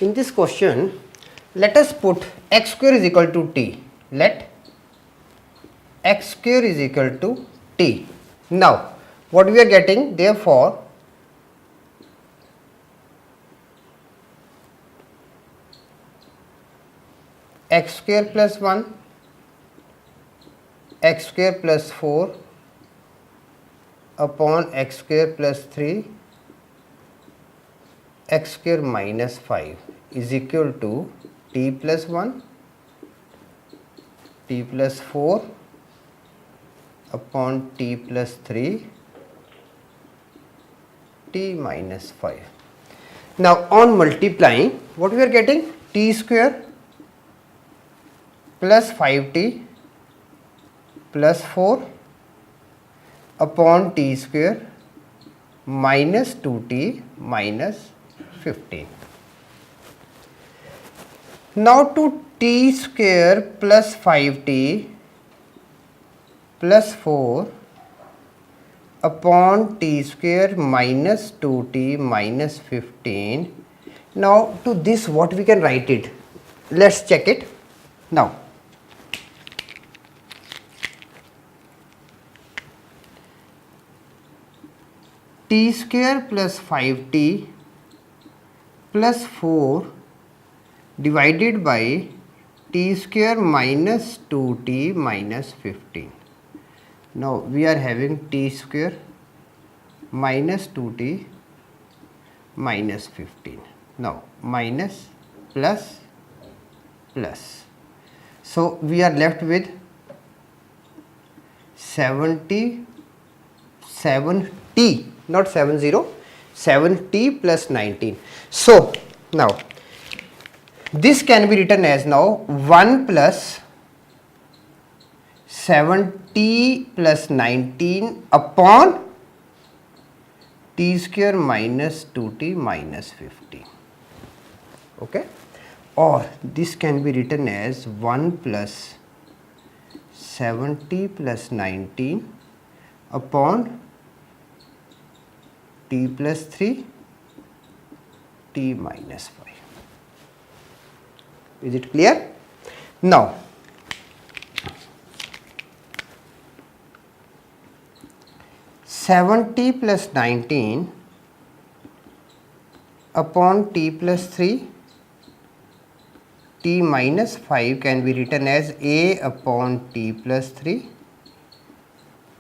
In this question, let us put x square is equal to t. Let x square is equal to t. Now, what we are getting? Therefore, x square plus 1, x square plus 4 upon x square plus 3, x square minus 5 is equal to t plus 1, t plus 4 upon t plus 3, t minus 5. Now, on multiplying, what we are getting? T square plus 5t plus 4 upon t square minus 2t minus 15. Now, to t square plus 5t plus 4 upon t square minus 2t minus 15. Now, to this what we can write it? Let's check it. Now, t square plus 5t plus 4 divided by t square minus 2t minus 15. Now, we are having t square minus 2t minus 15. Now, minus plus plus. So, we are left with 7t, not 70, 7t plus 19. So, now this can be written as now 1 plus 7t plus 19 upon t square minus 2t minus 15. Okay, or this can be written as 1 plus 7t plus 19 upon t plus 3 t minus 5. Is it clear? Now, t plus 19 upon t plus 3 t minus 5 can be written as a upon t plus 3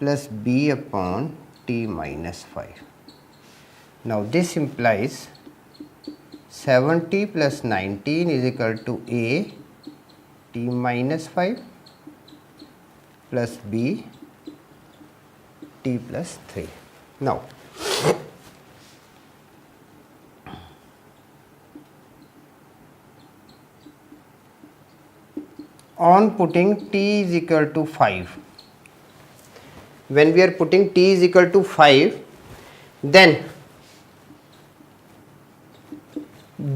plus b upon t minus 5. Now, this implies 7t plus 19 is equal to a t minus 5 plus b t plus 3. Now, on putting t is equal to 5, when we are putting t is equal to 5, then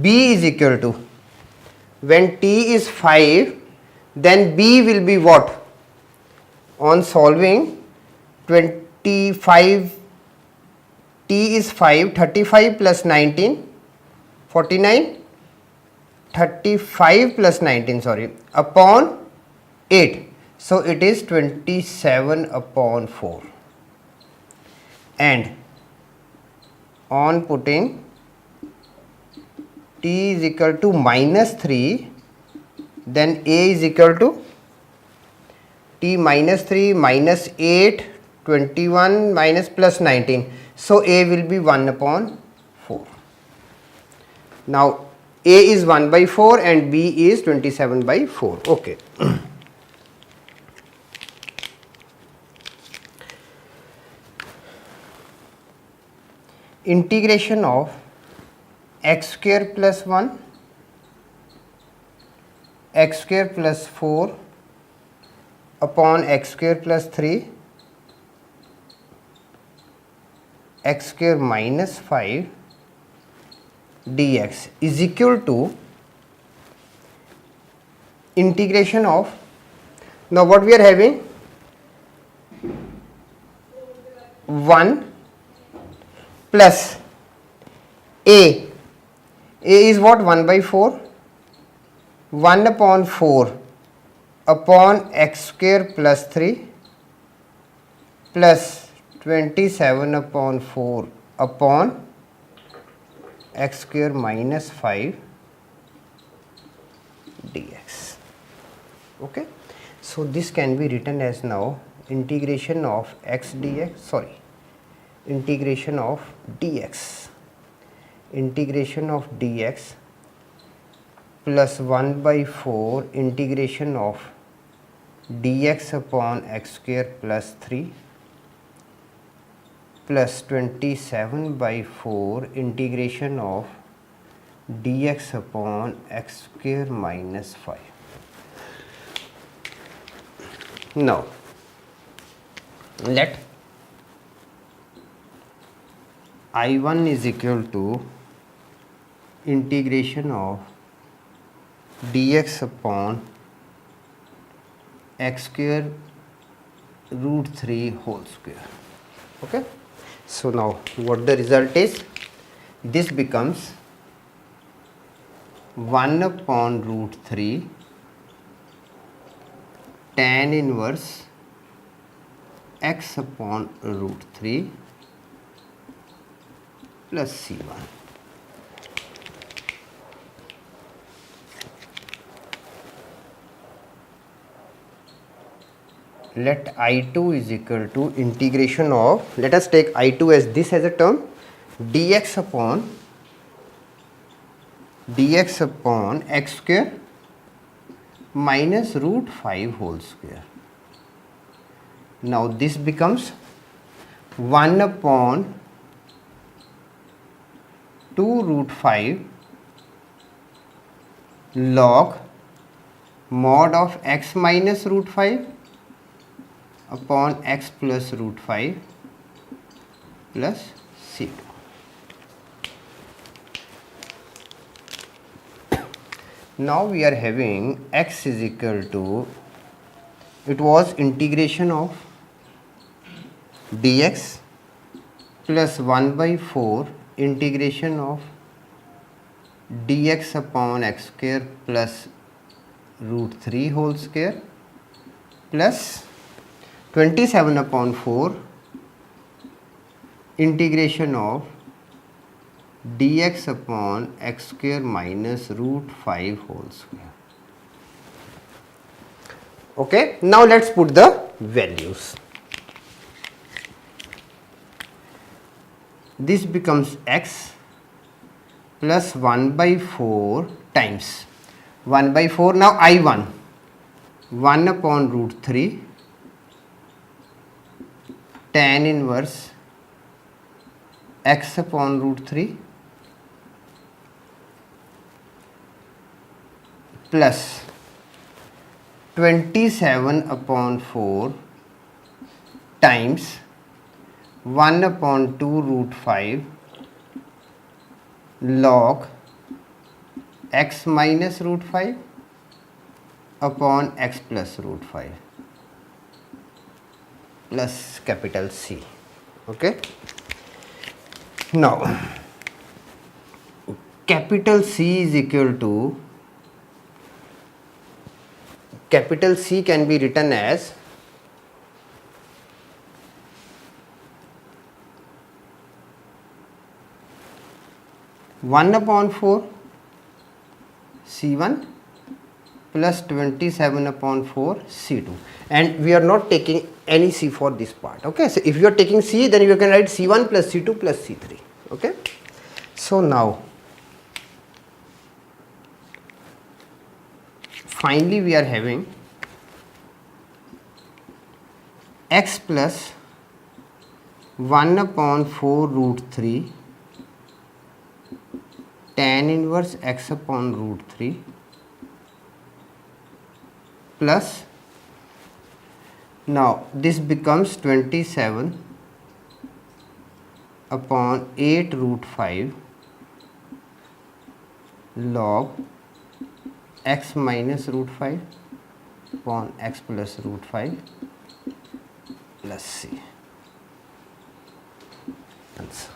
b is equal to, when t is 5, then b will be what? On solving 25, t is 5, 35 plus 19, 49, 35 plus 19, sorry, upon 8. So, it is 27 upon 4, and on putting t is equal to minus 3, then a is equal to t minus 3 minus 8, 21 minus plus 19. So, a will be 1 upon 4. Now, a is 1 by 4 and b is 27 by 4. Okay. Integration of x square plus 1, x square plus 4 upon x square plus 3, x square minus 5 dx is equal to integration of, now what we are having, 1 plus a A is what? 1 by 4. 1 upon 4 upon x square plus 3 plus 27 upon 4 upon x square minus 5 dx. Okay. So this can be written as now integration of x dx, sorry, integration of dx, integration of dx plus 1 by 4 integration of dx upon x square plus 3 plus 27 by 4 integration of dx upon x square minus 5. Now let I1 is equal to integration of dx upon x square root 3 whole square. Okay. So now what the result is? This becomes 1 upon root 3 tan inverse x upon root 3 plus C1. Let I2 is equal to integration of, let us take I2 as this as a term, dx upon x square minus root 5 whole square. Now this becomes 1 upon 2 root 5 log mod of x minus root 5 upon x plus root 5 plus C2. Now we are having x is equal to, it was integration of dx plus 1 by 4 integration of dx upon x square plus root 3 whole square plus 27 upon 4 integration of dx upon x square minus root 5 whole square. Okay. Now let's put the values. This becomes x plus 1 by 4 times 1 by 4. Now I1 1 upon root 3 tan inverse x upon root 3 plus 27 upon 4 times 1 upon 2 root 5 log x minus root 5 upon x plus root 5 plus capital C. Okay. Now capital C is equal to, capital C can be written as one upon 4 C1 plus 27 upon 4 C2, and we are not taking any C for this part. Okay. So if you are taking C, then you can write C1 plus C2 plus C3. Okay. So now finally we are having x plus 1 upon 4 root 3 tan inverse x upon root 3 plus, now this becomes 27 upon 8 root 5 log x minus root 5 upon x plus root 5 plus C. Answer.